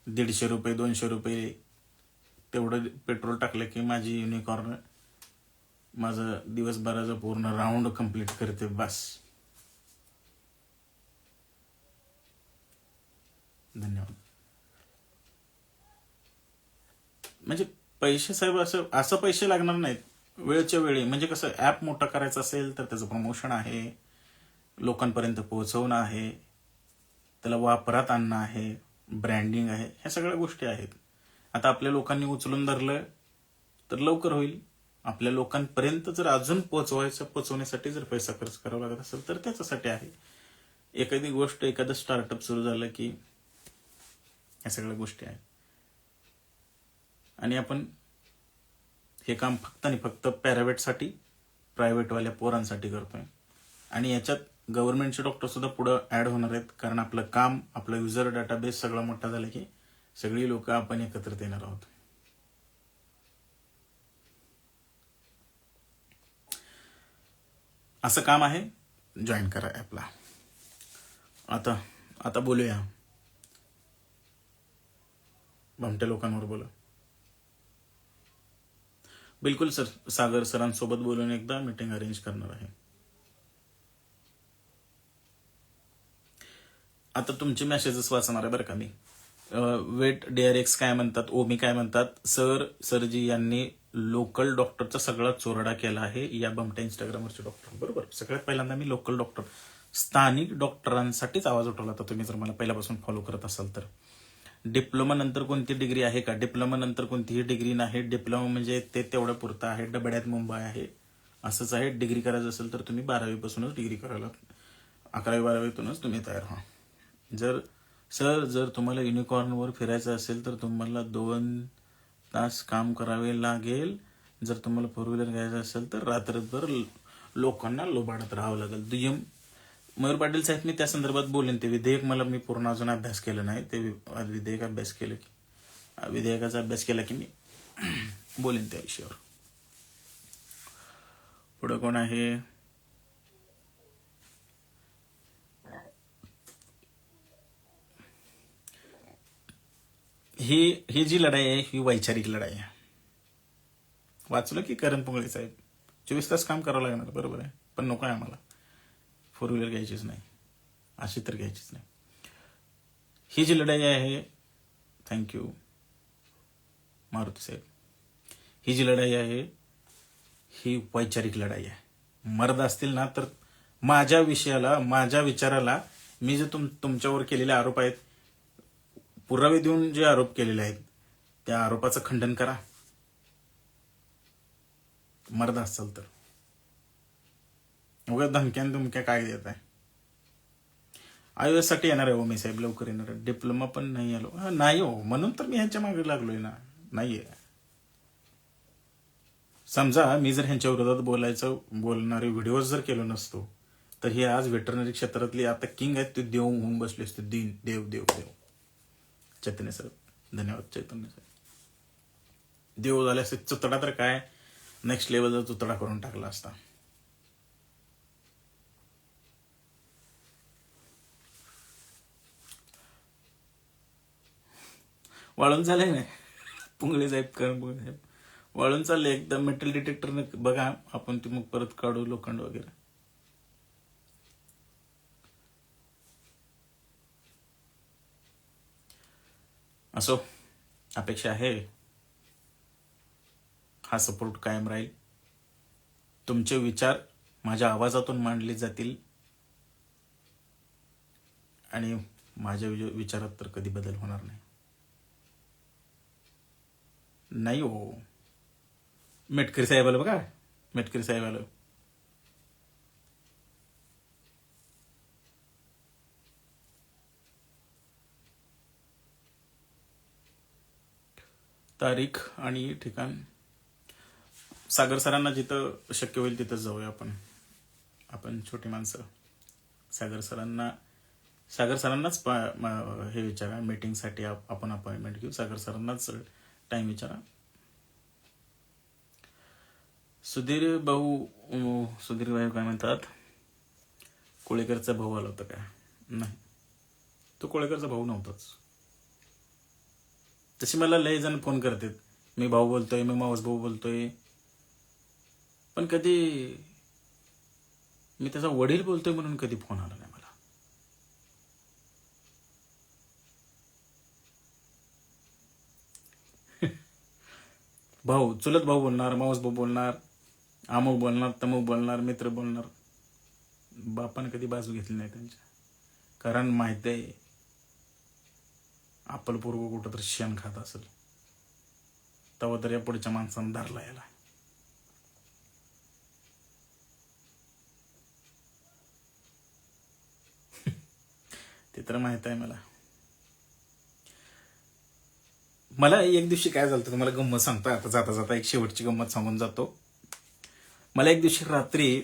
150 रुपये 200 रुपये तेवढं पेट्रोल टाकलं की माझी युनिकॉर्न माझं दिवसभराचं पूर्ण राऊंड कंप्लीट करते बस. धन्यवाद. म्हणजे पैसे साहेब असं पैसे लागणार नाहीत वेळच्या वेळी. म्हणजे कसं ॲप मोठा करायचं असेल तर त्याचं प्रमोशन आहे, लोकांपर्यंत पोहोचवणं आहे, त्याला वापरात आणणं आहे, ब्रँडिंग आहे, ह्या सगळ्या गोष्टी आहेत. आता आपल्या लोकांनी उचलून धरलं तर लवकर होईल. आपल्या लोकांपर्यंत जर अजून पोहोचवण्यासाठी जर पैसा खर्च करावा लागत असेल तर त्याच्यासाठी आहे. एखादी गोष्ट, एखादं स्टार्टअप सुरू झालं की ह्या सगळ्या गोष्टी आहेत. आणि आपण हे काम फक्त आणि फक्त पॅरावेटसाठी, प्रायव्हेटवाल्या पोरांसाठी करतोय. आणि याच्यात गव्हर्नमेंटचे डॉक्टर सुद्धा पुढे ऍड होणार आहेत. कारण आपलं काम, आपला युजर डाटाबेस सगळा मोठा झाला की सगळी लोक आपण एकत्रित येणार आहोत. असं काम आहे. जॉईन करा ॲपला. आता बोलूया भामट्या लोकांवर बोला. बिलकुल सर, सागर सरांसोबत बोलून एकदा मीटिंग अरेंज करणार आहे. आता तुमचे मेसेजेस वाचणार आहे बरं का मी. वेट DRX काय म्हणतात, ओमी काय म्हणतात, सरजी यांनी लोकल डॉक्टरचा सगळा चोरडा केला आहे या बमट्या इंस्टाग्रामवरचे डॉक्टर. बरोबर, सगळ्यात पहिल्यांदा मी लोकल डॉक्टर, स्थानिक डॉक्टरांसाठीच आवाज उठवला होता. तुम्ही जर मला पहिल्यापासून फॉलो करत असाल तर. डिप्लोमा नंतर कोणती डिग्री आहे का? डिप्लोमा नंतर कोणतीही डिग्री नाही. डिप्लोमा म्हणजे ते तेवढं पुरतं आहे. डबड्यात मुंबई आहे, असंच आहे. डिग्री करायचं असेल तर तुम्ही 12वी डिग्री करायला, 11वी-12वीतूनच तुम्ही तयार व्हा. जर तुम्हाला युनिकॉर्नवर फिरायचं असेल तर तुम्हाला 2 तास काम करावे लागेल. जर तुम्हाला 4 व्हीलर घ्यायचं असेल तर रात्रभर लोकांना लोबाडत राहावं लागेल. दुय्यम मयूर पाटील साहेब, मी त्या संदर्भात बोलेन. ते विधेयक मला मी पूर्ण अजून अभ्यास केला नाही. ते विधेयकाचा अभ्यास केला की मी बोलेन त्या विषयावर. पुढे कोण आहे? ही जी लढाई आहे ही वैचारिक लढाई आहे. वाचलं की करण पुंगळे साहेब, 24 तास काम करावं लागणार, बरोबर आहे. पण नको आहे आम्हाला, 4 व्हीलर घ्यायचीच नाही, अशी तर घ्यायचीच नाही. ही जी लढाई आहे, थँक्यू मारुती साहेब, ही जी लढाई आहे ही वैचारिक लढाई आहे. मर्द असतील ना तर माझ्या विषयाला, माझ्या विचाराला, मी जे तुमच्यावर केलेले आरोप आहेत, पुरावे देऊन जे आरोप केलेले आहेत, त्या आरोपाचं खंडन करा. मर्द असाल तर. उगाच धमक्यान तुमक्या काय देत आहे? आयुष्यासाठी येणार आहे हो मी साहेब, लवकर येणार आहे. डिप्लोमा पण नाही आलो, नाही हो, म्हणून तर मी ह्यांच्या मागे लागलोय ना. नाहीये. समजा मी जर ह्यांच्या विरोधात बोलणारे व्हिडिओ जर केलो नसतो तर हे आज वेटरनरी क्षेत्रातली आता किंग आहेत, ते देव होऊन बसले असते. देव देव देव. चैतन्य सर, धन्यवाद चैतन्य सर. देव झाले असते. चुतडा तर काय, नेक्स्ट लेवलचा चुतडा करून टाकला असता. वाळून चाललंय ना पुंगळे साहेब, करण पुंगळे साहेब, वाळून चाललंय एकदम. मेटल डिटेक्टरने बघा, आपण ते मग परत काढू लोखंड वगैरे. असो, अपेक्षा आहे हा सपोर्ट कायम राहील. तुमचे विचार माझ्या आवाजातून मांडले जातील आणि माझ्या विचारात तर कधी बदल होणार नाही. नाही हो, मेटकरी साहेब आलं बघा, मेटकरी साहेब आलं. तारीख आणि ठिकाण सागर सरांना जिथं शक्य होईल तिथं जाऊया आपण छोटी माणसं. सागर सरांनाच हे विचारा, मीटिंगसाठी आपण अपॉइंटमेंट घेऊ. सागर सरांनाच टाइम विचारा. सुधीर भाऊ काय म्हणतात, कोळेकरचा भाऊ आला होता का? नाही, तो कोळेकरचा भाऊ नव्हताच. तशी मला लय जण फोन करतात, मी भाऊ बोलतोय, मी मावस भाऊ बोलतोय, पण कधी मी त्याचा वडील बोलतोय म्हणून कधी फोन आला नाही मला. भाऊ, चुलत भाऊ बोलणार, मावस भाऊ बोलणार, अमुक बोलणार, तमुक बोलणार, मित्र बोलणार. बापाने कधी बाजू घेतली नाही त्यांच्या. कारण माहिती आहे आपलं पूर्व कुठं तर शेण खात असेल, तेव्हा तर या पुढच्या माणसानं धरला याला. ते तर माहित आहे मला एक दिवशी काय झालं तुम्हाला गंमत सांगतो. आता जाता जाता एक शेवटची गंमत सांगून जातो. मला एक दिवशी रात्री,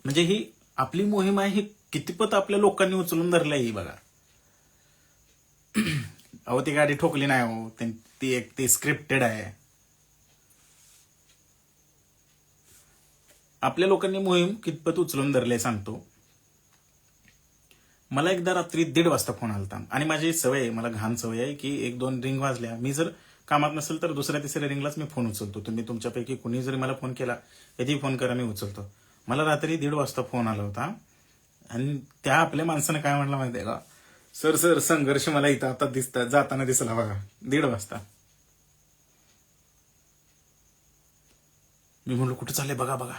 म्हणजे ही आपली मोहीम आहे, ही कितीपत आपल्या लोकांनी उचलून धरली आहे ही बघा. अहो ती गाडी ठोकली नाही हो, ती स्क्रिप्टेड आहे. आपल्या लोकांनी मोहीम कितपत उचलून धरले सांगतो. मला एकदा रात्री 1:30 वाजता फोन आलता आणि माझी सवय आहे, मला घाण सवय आहे की 1-2 रिंग वाजल्या, मी जर कामात नसेल तर दुसऱ्या तिसऱ्या रिंगलाच मी फोन उचलतो. तुम्ही तुमच्यापैकी कुणी जरी मला फोन केला, कधी फोन करा, मी उचलतो. मला रात्री 1:30 वाजता फोन आला होता आणि त्या आपल्या माणसानं काय म्हटलं माहितीये का, सर सर संघर्ष मला इथं आता दिसतात, जाताना दिसला बघा 1:30 वाजता. मी म्हणलो कुठे चालले बघा बघा.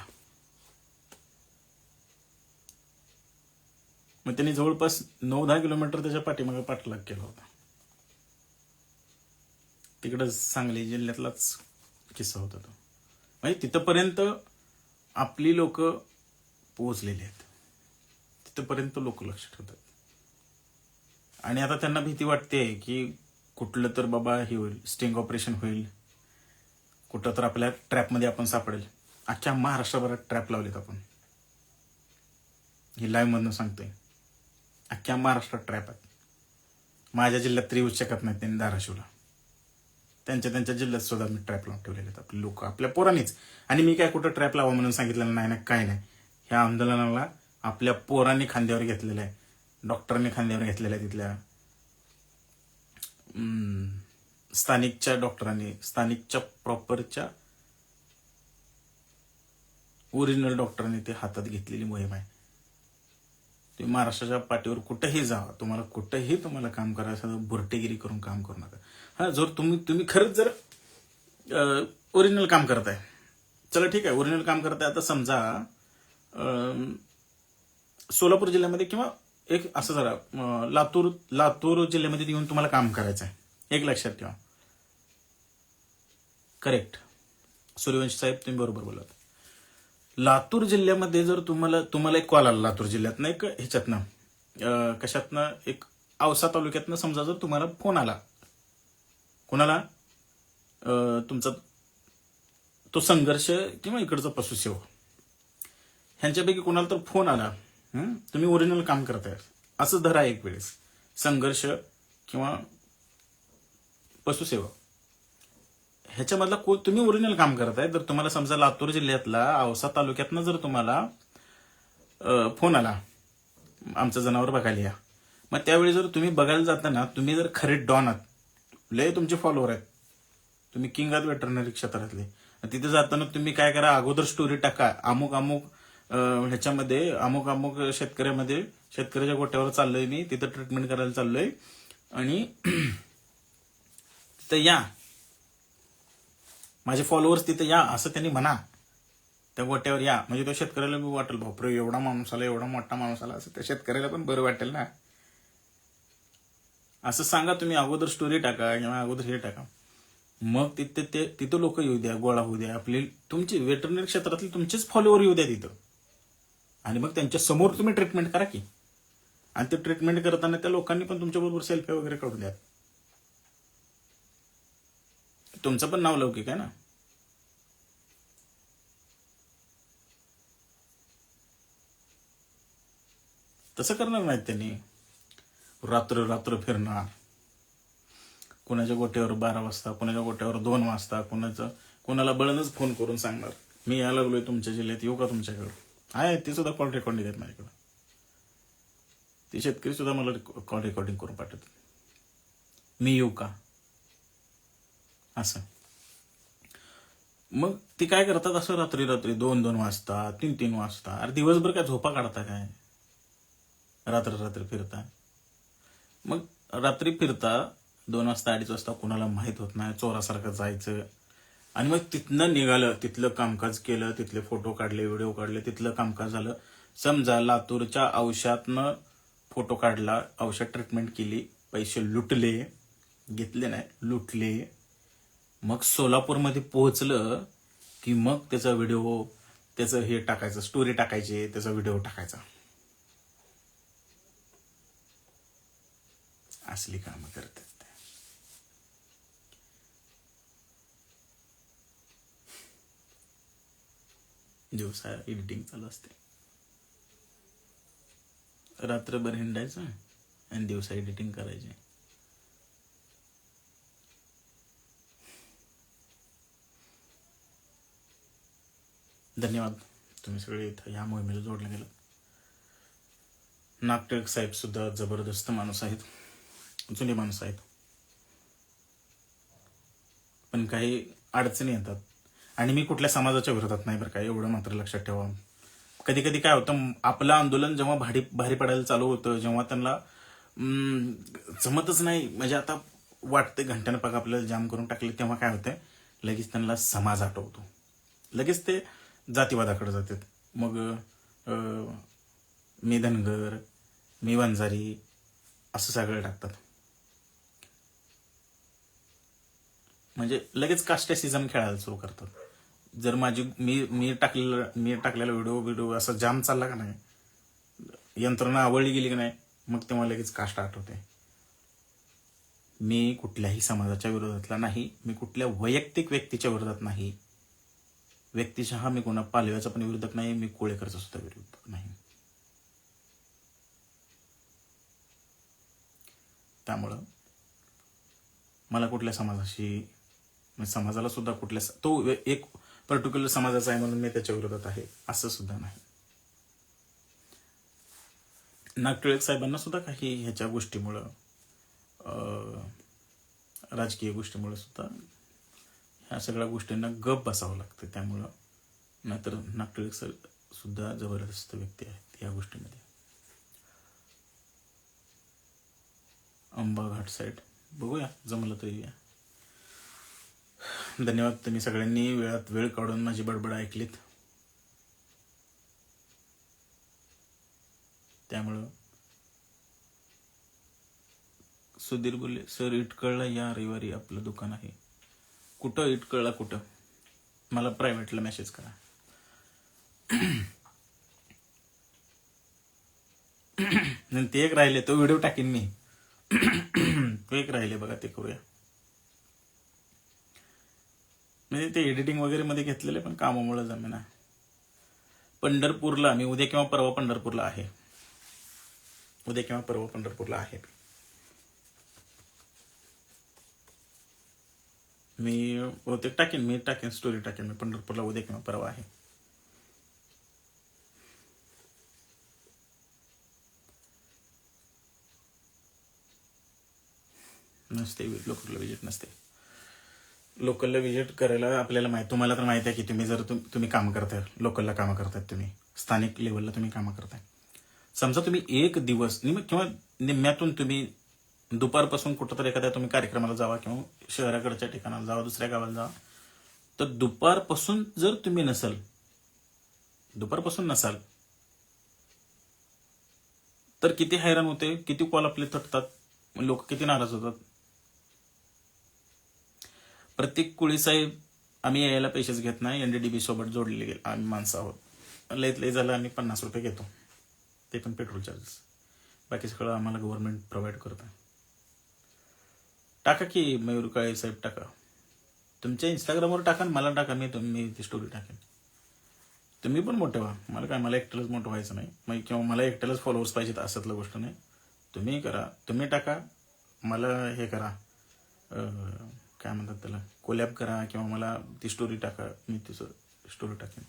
मग त्यांनी जवळपास 9-10 किलोमीटर त्याच्या पाठीमागे पाठलाग केला होता. तिकडं सांगली जिल्ह्यातलाच किस्सा होता तो. म्हणजे तिथपर्यंत आपली लोक पोहोचलेली आहेत, तिथपर्यंत लोक लक्ष ठेवतात. आणि आता त्यांना भीती वाटते की कुठलं तर बाबा हे होईल, स्टिंग ऑपरेशन होईल, कुठं तर आपल्या ट्रॅपमध्ये आपण सापडेल. अख्ख्या महाराष्ट्रभरात ट्रॅप लावलेत आपण, ही लाईव्ह मधनं सांगतोय. अख्ख्या महाराष्ट्रात ट्रॅप आहेत. माझ्या जिल्ह्यात तरी येऊ शकत नाही त्यांनी, धाराशिवला. त्यांच्या जिल्ह्यात सुद्धा मी ट्रॅप लावून ठेवलेले आहेत आपले लोक, आपल्या पोरांनीच. आणि मी काय कुठं ट्रॅप लावा म्हणून सांगितलेलं नाही ना, काय नाही. ह्या आंदोलनाला आपल्या पोरांनी खांद्यावर घेतलेलं आहे, डॉक्टरांनी खांद्यावर घेतलेलं आहे. तिथल्या स्थानिकच्या डॉक्टरांनी, स्थानिकच्या प्रॉपरच्या ओरिजिनल डॉक्टरांनी ते हातात घेतलेली मोहीम आहे. तुम्ही महाराष्ट्राच्या पाठीवर कुठेही जावा, तुम्हाला कुठेही काम करायचं, बुरटेगिरी करून काम करू नका. हा, जर तुम्ही खरंच जर ओरिजिनल काम करताय, चला ठीक आहे, ओरिजिनल काम करताय. आता समजा सोलापूर जिल्ह्यामध्ये किंवा एक असं जरा लातूर जिल्ह्यामध्ये येऊन तुम्हाला काम करायचं आहे, एक लक्षात ठेवा. करेक्ट सूर्यवंशी साहेब, तुम्ही बरोबर बोलत. लातूर जिल्ह्यामध्ये जर तुम्हाला एक कॉल आला लातूर जिल्ह्यातनं, एक ह्याच्यातनं कशातनं, एक औसा तालुक्यातनं समजा जर तुम्हाला फोन आला, कोणाला, तुमचा तो संघर्ष किंवा इकडचा पशुसेवक, ह्यांच्यापैकी कोणाला तर फोन आला, तुम्ही ओरिजिनल काम करताय असं धरा एक वेळेस, संघर्ष किंवा पशुसेवक ह्याच्यामधला तुम्ही ओरिजिनल काम करताय, तर तुम्हाला समजा लातूर जिल्ह्यातला औसा तालुक्यातनं जर तुम्हाला फोन आला, आमचं जनावर बघायला या, मग त्यावेळी जर तुम्ही बघायला जाताना तुम्ही जर खरे डॉन आहात, लय तुमचे फॉलोअर आहेत, तुम्ही किंग आहात वेटरनरी क्षेत्रातले, तिथे जाताना तुम्ही काय करा, अगोदर स्टोरी टाका, अमुक ह्याच्यामध्ये अमुक शेतकऱ्याच्या गोट्यावर चाललोय मी, तिथं ट्रीटमेंट करायला चाललोय आणि तिथं या, माझे फॉलोअर्स तिथे या, असं त्यांनी म्हणा, त्या गोट्यावर या. म्हणजे तो शेतकऱ्याला बी वाटेल, बापरे एवढा माणूस आला, एवढा मोठा माणूस आला, असं त्या शेतकऱ्याला पण बरं वाटेल ना. असं सांगा तुम्ही, अगोदर स्टोरी टाका किंवा अगोदर हे टाका, मग तिथं लोक येऊ द्या, गोळा होऊ द्या, आपली तुमची वेटरनरी क्षेत्रातले तुमचेच फॉलोअर येऊ द्या तिथं, आणि मग त्यांच्या समोर तुम्ही ट्रीटमेंट करा की. आणि ते ट्रीटमेंट करताना त्या लोकांनी पण तुमच्याबरोबर सेल्फी वगैरे काढून द्या. तुमचं पण नाव लौकिक आहे ना. तसं करणार नाहीत त्यांनी. रात्र फिरणार, कुणाच्या गोट्यावर 12 वाजता, कुणाच्या गोट्यावर 2 वाजता, कुणाला बळणच फोन करून सांगणार, मी यायला लागलोय तुमच्या जिल्ह्यात, येऊ का तुमच्याकडे. आहे ते सुद्धा कॉल रेकॉर्डिंग आहेत माझ्याकडे. ते शेतकरी सुद्धा मला कॉल रेकॉर्डिंग करून पाठवतात, मी येऊ का असं. मग ते काय करतात, असं रात्री 2 वाजता, 3 वाजता. अरे दिवसभर काय झोपा काढता काय, रात्र फिरता. मग रात्री फिरता 2 वाजता 2:30 वाजता, कुणाला माहित होत नाही, चोरासारखं जायचं. आणि मग तिथनं निघालं, तिथलं कामकाज केलं, तिथले फोटो काढले, व्हिडिओ काढले, तिथलं कामकाज झालं. समजा लातूरच्या औषधातनं फोटो काढला, औषध ट्रीटमेंट केली, पैसे लुटले, घेतले नाही, लुटले. मग सोलापूरमध्ये पोहोचलं की मग त्याचा व्हिडिओ, त्याचं हे टाकायचं, स्टोरी टाकायची, त्याचा व्हिडिओ टाकायचा. असली कामं करतात. दिवसा एडिटिंग चालू असते, रात्रभर हिंडायचं आणि दिवसा एडिटिंग करायची. धन्यवाद, तुम्ही सगळे इथं ह्या मोहिमेला जोडले गेलं. नागटिक साहेब सुद्धा जबरदस्त माणूस आहेत, जुने माणूस आहेत. पण काही अडचणी येतात. आणि मी कुठल्या समाजाच्या विरोधात नाही बरं का, एवढं मात्र लक्षात ठेवा. कधी कधी काय होतं, आपलं आंदोलन जेव्हा भारी पडायला चालू होतं, जेव्हा त्यांना जमतच नाही, म्हणजे आता वाटतं घंट्यानं पाक आपल्याला जाम करून टाकले, तेव्हा काय होतंय, लगेच त्यांना समाज आठवतो, लगेच ते जातीवादाकडे जातात. मग मी धनगर, मी वंजारी असं सगळं टाकतात. म्हणजे लगेच कास्टिसिझम खेळायला सुरू करतात. जर माझी मी टाकलेला व्हिडिओ असा जाम चालला का नाही, यंत्रणा आवडली गेली की नाही, मग तेव्हा लगेच कास्ट आठवते. मी कुठल्याही समाजाच्या विरोधातला नाही, मी कुठल्या वैयक्तिक व्यक्तीच्या विरोधात नाही, व्यक्तिशः मी कोणा पालव्याचा पण विरोधक नाही, मी कोळेकरचा सुद्धा विरोधक नाही. त्यामुळं मला कुठल्या समाजाशी, समाजाला सुद्धा कुठल्या, तो एक पर्टिक्युलर समाजाचा आहे म्हणून मी त्याच्या विरोधात आहे असं सुद्धा नाही. नागटिळक साहेबांना सुद्धा काही ह्याच्या गोष्टीमुळं, राजकीय गोष्टीमुळे सुद्धा ह्या सगळ्या गोष्टींना गप बसावं लागतं. त्यामुळं नाहीतर नागटिळक सर सुद्धा जबरदस्त व्यक्ती आहेत या गोष्टीमध्ये. अंबा घाट साईड बघूया, जमलं तर येऊया. धन्यवाद, तुम्ही सगळ्यांनी वेळात वेळ काढून माझी बडबड ऐकलीत. त्यामुळं सुधीर बोलले, सर इटकळला या रविवारी आपलं दुकान आहे. कुठं इटकळला, कुठं? मला प्रायव्हेटला मेसेज करा. ते एक राहिले, तो व्हिडिओ टाकीन मी. तो एक राहिले बघा, ते करूया. म्हणजे ते एडिटिंग वगैरे मध्ये घेतलेले, पण कामामुळे जमेना. पंढरपूरला मी उद्या किंवा परवा पंढरपूरला आहे. मी बहुतेक टाकेन स्टोरी टाकेन मी पंढरपूरला उद्या किंवा परवा आहे. नसते लोकलला विजिट, नसते लोकलला विजिट करायला. आपल्याला तुम्हाला तर माहिती आहे की तुम्ही जर तुम्ही काम करताय, लोकलला कामं करताय, तुम्ही स्थानिक लेवलला तुम्ही कामं करताय, समजा तुम्ही एक दिवस किंवा निम्म्यातून तुम्ही दुपारपासून कुठंतरी एखाद्या तुम्ही कार्यक्रमाला जावा किंवा शहराकडच्या ठिकाणाला जावा, दुसऱ्या गावाला जावा, तर दुपारपासून जर तुम्ही दुपारपासून नसाल तर किती हैराण होते, किती कॉल आपले थटतात, लोक किती नाराज होतात. प्रत्येक कुळी साहेब, आम्ही यायला पैसेच घेत नाही, एनडीडीबी सोबत जोडलेले गेले आम्ही माणसं आहोत. लय झालं आम्ही 50 रुपये घेतो, ते पण पेट्रोल चार्जेस. बाकी सगळं आम्हाला गव्हर्नमेंट प्रोव्हाइड करतं. टाका की मयूर काळे साहेब, टाका तुमच्या इंस्टाग्रामवर, टाका मला टाका, मी ती स्टोरी टाकेन. तुम्ही पण मोठे व्हा, मला एकट्यालाच मोठं व्हायचं नाही, किंवा मला एकट्यालाच फॉलोअर्स पाहिजेत असतलं गोष्ट नाही. तुम्ही करा, तुम्ही टाका, मला हे करा, काय म्हणतात त्याला, कोलॅब करा, किंवा मला ती स्टोरी टाका, मी तिचं स्टोरी टाकेन.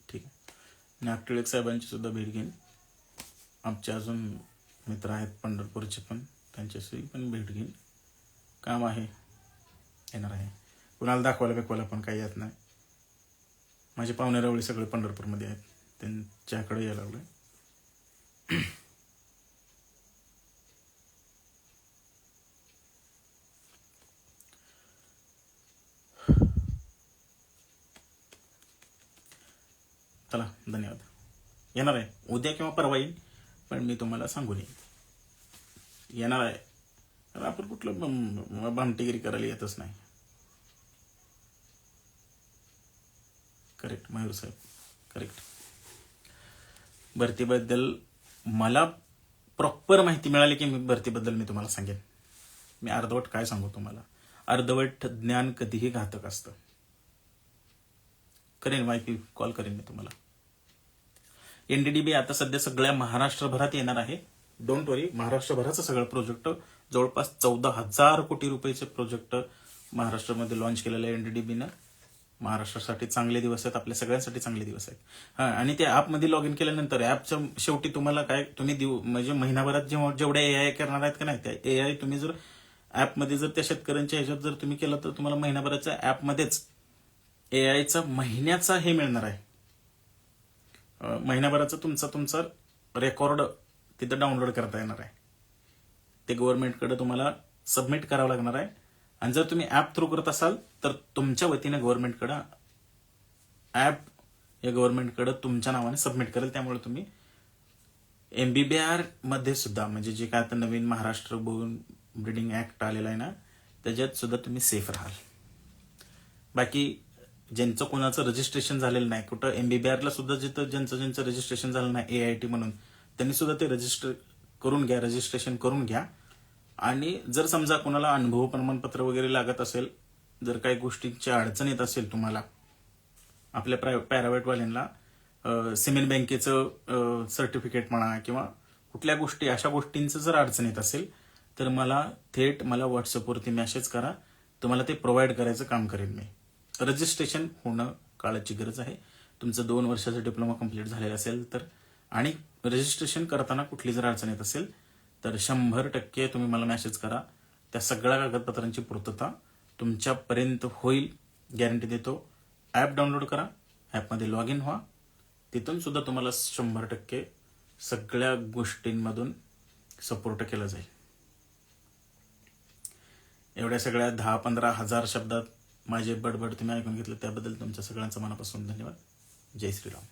ठीक आहे. नागटिळक साहेबांची सुद्धा भेट घेईन. आमचे अजून मित्र आहेत पंढरपूरचे पण, त्यांच्याशी पण भेट घेईन. काम आहे, येणार आहे. कुणाला दाखवायला पण काही येत नाही. माझे पाहुणे रावळे सगळे पंढरपूरमध्ये आहेत, त्यांच्याकडे यायला लागलोय. चला, धन्यवाद. येणार आहे उद्या किंवा परवा येईल, पण मी तुम्हाला सांगू नये येणार आहे. आपण कुठलं भामटेगिरी करायला येतच नाही. करेक्ट मयूर साहेब, करेक्ट. भरतीबद्दल मला प्रॉपर माहिती मिळाली की भरतीबद्दल मी तुम्हाला सांगेन. मी अर्धवट काय सांगू तुम्हाला, अर्धवट ज्ञान कधीही घातक असतं. करेन माहिती, कॉल करेन मी तुम्हाला. एनडीडीबी आता सध्या सगळ्या महाराष्ट्रभरात येणार आहे. डोंट वरी, महाराष्ट्रभराचं सगळं प्रोजेक्ट, जवळपास 14,000 कोटी रुपयाचे प्रोजेक्ट महाराष्ट्रामध्ये लॉन्च केलेलं आहे एनडीडीबीनं. महाराष्ट्रासाठी चांगले दिवस आहेत, आपल्या सगळ्यांसाठी चांगले दिवस आहेत. हा, आणि त्या ॲपमध्ये लॉग इन केल्यानंतर ॲपच्या शेवटी तुम्हाला काय तुम्ही म्हणजे महिनाभरात जेवढ्या एआय करणार आहेत का नाही, त्या एआय तुम्ही जर ॲपमध्ये जर त्या शेतकऱ्यांच्या ह्याच्यात जर तुम्ही केलं तर तुम्हाला महिनाभराच्या ॲपमध्येच एआयचा महिन्याचा हे मिळणार आहे. महिनाभराचा तुमचा रेकॉर्ड तिथं डाउनलोड करता येणार आहे. ते गव्हर्नमेंटकडे तुम्हाला सबमिट करावं लागणार आहे. आणि जर तुम्ही ॲप थ्रू करत असाल तर तुमच्या वतीने गव्हर्नमेंटकडे ॲप या गव्हर्नमेंटकडे तुमच्या नावाने सबमिट करेल. त्यामुळे तुम्ही MBBR मध्ये सुद्धा म्हणजे जे काय आता नवीन महाराष्ट्र बोन ब्रीडिंग ऍक्ट आलेला आहे ना, त्याच्यात सुद्धा तुम्ही सेफ राहाल. बाकी ज्यांचं कोणाचं रजिस्ट्रेशन झालेलं नाही, कुठं MBBRला सुद्धा ज्यांचं रजिस्ट्रेशन झालं नाही AIT म्हणून, त्यांनी सुद्धा ते रजिस्ट्रेशन करून घ्या. आणि जर समजा कोणाला अनुभव प्रमाणपत्र वगैरे लागत असेल, जर काही गोष्टींची अडचण येत असेल तुम्हाला, आपल्या प्रायव्हेटवाल्यांना सिमेंट बँकेचं सर्टिफिकेट म्हणा किंवा कुठल्या गोष्टी अशा गोष्टींचं जर अडचण येत असेल तर मला व्हॉट्सअपवरती मेसेज करा. तुम्हाला ते प्रोव्हाइड करायचं काम करेन मी. रजिस्ट्रेशन होणं काळाची गरज आहे. तुमचं 2 वर्षाचा डिप्लोमा कंप्लीट झालेला असेल तर, आणि रजिस्ट्रेशन करताना कुठली जर अडचण येत असेल तर 100% तुम्ही मला मेसेज करा. त्या सगळ्या कागदपत्रांची पूर्तता तुमच्यापर्यंत होईल, गॅरंटी देतो. ॲप डाउनलोड करा, ॲपमध्ये लॉग इन व्हा. तिथून सुद्धा तुम्हाला 100% सगळ्या गोष्टींमधून सपोर्ट केला जाईल. एवढ्या सगळ्या 10-15 हजार शब्दात माझे बडबड तुम्ही ऐकून घेतलं त्याबद्दल तुमच्या सगळ्यांचं मनापासून धन्यवाद. जय श्रीराम.